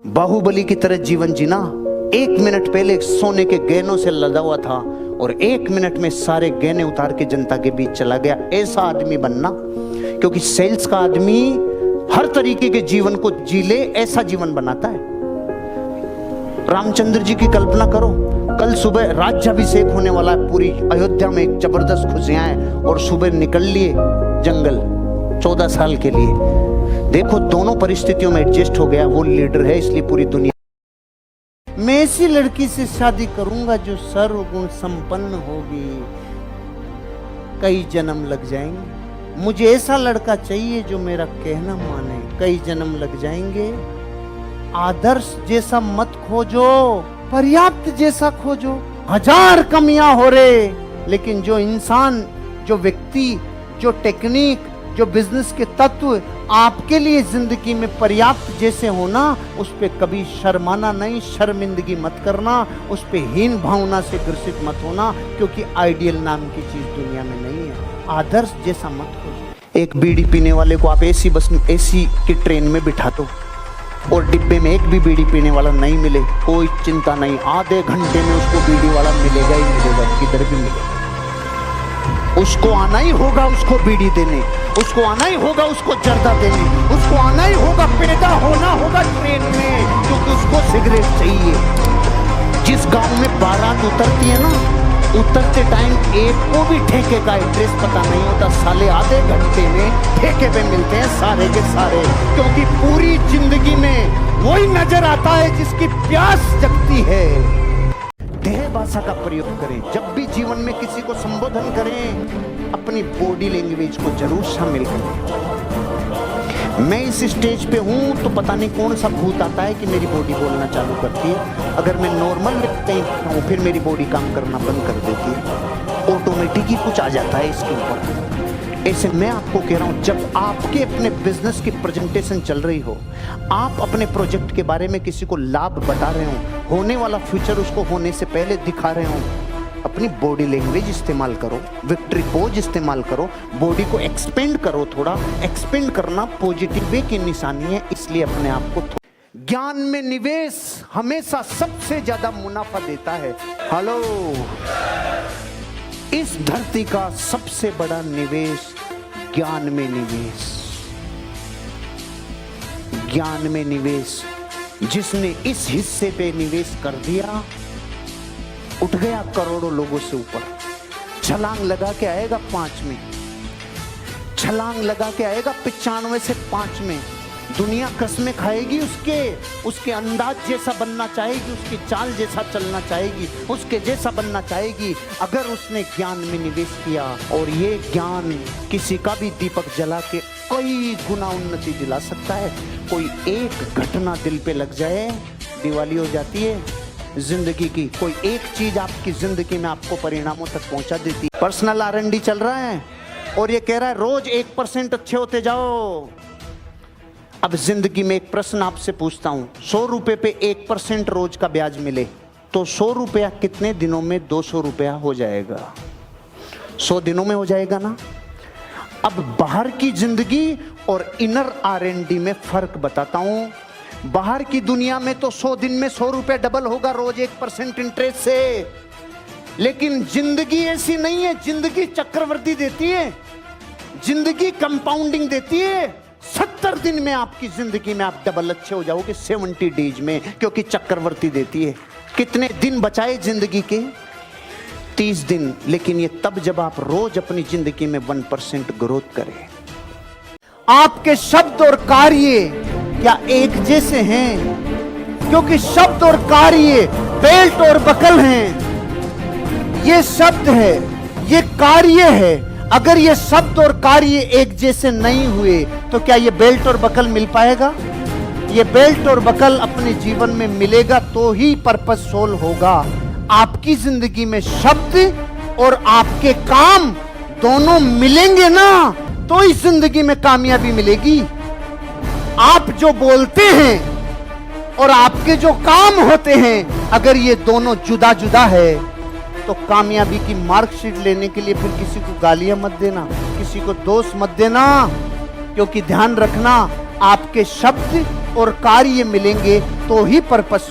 बाहुबली की तरह जीवन जीना। 1 मिनट पहले सोने के गहनों से लदा हुआ था और 1 मिनट में सारे गहने उतार के जनता के बीच चला गया। ऐसा आदमी बनना, क्योंकि सेल्स का आदमी हर तरीके के जीवन को जी ले, ऐसा जीवन बनाता है। रामचंद्र जी की कल्पना करो, कल सुबह राज्याभिषेक होने वाला है, पूरी अयोध्या में एक जबरदस्त खुशियां हैं और सुबह निकल लिए जंगल 14 साल के लिए। देखो दोनों परिस्थितियों में एडजस्ट हो गया। वो लीडर है, इसलिए पूरी दुनिया। मैं ऐसी लड़की से शादी करूंगा जो सर्वगुण संपन्न होगी, कई जन्म लग जाएंगे। मुझे ऐसा लड़का चाहिए जो मेरा कहना माने, कई जन्म लग जाएंगे। आदर्श जैसा मत खोजो, पर्याप्त जैसा खोजो। 1000 कमियां हो रहे, लेकिन जो इंसान, जो व्यक्ति, जो टेक्निक, जो बिजनेस के तत्व आपके लिए जिंदगी में पर्याप्त जैसे होना, उस पे कभी शर्माना नहीं, शर्मिंदगी मत करना, उस पे हीन भावना से ग्रसित मत होना, क्योंकि आइडियल नाम की चीज दुनिया में नहीं है। आदर्श जैसा मत खोजो। एक बीड़ी पीने वाले को आप एसी बस, एसी की ट्रेन में बिठा दो और डिब्बे में एक भी बीड़ी पीने वाला नहीं मिले, कोई चिंता नहीं, आधे घंटे में उसको बीड़ी वाला मिलेगा ही मिलेगा, किधर भी मिलेगा। उसको आना ही होगा उसको बीड़ी देने, उसको आना ही होगा उसको जर्दा देने, उसको आना ही होगा, पैदा होना होगा ट्रेन में, क्योंकि उसको सिगरेट चाहिए। जिस गांव में बारात उतरती है ना, उतरते टाइम एक को भी ठेके का एड्रेस पता नहीं होता, साले आधे घंटे में ठेके पे मिलते हैं सारे के सारे, क्योंकि पूरी जिंदगी में वही नजर आता है जिसकी प्यास जगती है। देह भाषा का प्रयोग करें, जब भी जीवन में किसी को संबोधन करें, अपनी बॉडी लैंग्वेज को जरूर शामिल करें। मैं इस स्टेज पे हूं तो पता नहीं कौन सा भूत आता है कि मेरी बॉडी बोलना चालू करती है। अगर मैं नॉर्मल कहीं हूं, फिर मेरी बॉडी काम करना बंद कर देती है, ऑटोमेटिक ही कुछ आ जाता है इसके ऊपर। ऐसे मैं आपको कह रहा हूं, जब आपके अपने बिजनेस की प्रेजेंटेशन चल रही हो, आप अपने प्रोजेक्ट के बारे में किसी को लाभ बता रहे हो, होने वाला फ्यूचर उसको होने से पहले दिखा रहे हो, अपनी बॉडी लैंग्वेज इस्तेमाल करो, विक्ट्री पोज इस्तेमाल करो, बॉडी को एक्सपेंड करो। थोड़ा एक्सपेंड करना पॉजिटिव वे की निशानी है, इसलिए अपने आप को ज्ञान में निवेश हमेशा सबसे ज्यादा मुनाफा देता है। हेलो, इस धरती का सबसे बड़ा निवेश ज्ञान में निवेश, ज्ञान में निवेश। जिसने इस हिस्से पे निवेश कर दिया, उठ गया करोड़ों लोगों से ऊपर। छलांग लगा के आएगा 5 में, छलांग लगा के आएगा 95 से 5 में। दुनिया कसमें खाएगी उसके अंदाज जैसा बनना चाहेगी, उसकी चाल जैसा चलना चाहेगी, उसके जैसा बनना चाहेगी, अगर उसने ज्ञान में निवेश किया। और ये ज्ञान किसी का भी दीपक जला के कई गुना उन्नति दिला सकता है। कोई एक घटना दिल पे लग जाए, दिवाली हो जाती है जिंदगी की। कोई एक चीज आपकी जिंदगी में आपको परिणामों तक पहुंचा देती है। पर्सनल R&D चल रहा है और ये कह रहा है रोज 1% अच्छे होते जाओ। अब जिंदगी में एक प्रश्न आपसे पूछता हूं, 100 रुपए पे 1% रोज का ब्याज मिले तो 100 रुपया कितने दिनों में 200 रुपया हो जाएगा? 100 दिनों में हो जाएगा ना। अब बाहर की जिंदगी और इनर R&D में फर्क बताता हूं। बाहर की दुनिया में तो 100 दिन में 100 रुपया डबल होगा रोज 1% इंटरेस्ट से, लेकिन जिंदगी ऐसी नहीं है। जिंदगी चक्रवृद्धि देती है, जिंदगी कंपाउंडिंग देती है। 70 दिन में आपकी जिंदगी में आप डबल अच्छे हो जाओगे 70 डेज में, क्योंकि चक्रवर्ती देती है। कितने दिन बचाए जिंदगी के? 30 दिन। लेकिन ये तब जब आप रोज अपनी जिंदगी में 1% ग्रोथ करें। आपके शब्द और कार्य क्या एक जैसे हैं? क्योंकि शब्द और कार्य बेल्ट और बकल हैं। ये शब्द है, ये कार्य है। अगर ये शब्द और कार्य एक जैसे नहीं हुए तो क्या ये बेल्ट और बकल मिल पाएगा? ये बेल्ट और बकल अपने जीवन में मिलेगा तो ही पर्पसफुल होगा। आपकी जिंदगी में शब्द और आपके काम दोनों मिलेंगे ना, तो इस जिंदगी में कामयाबी मिलेगी। आप जो बोलते हैं और आपके जो काम होते हैं, अगर ये दोनों जुदा जुदा है तो कामयाबी की मार्कशीट लेने के लिए फिर किसी को गालियां मत देना, किसी को दोष मत देना, क्योंकि ध्यान रखना आपके शब्द और कार्य मिलेंगे तो ही पर्पस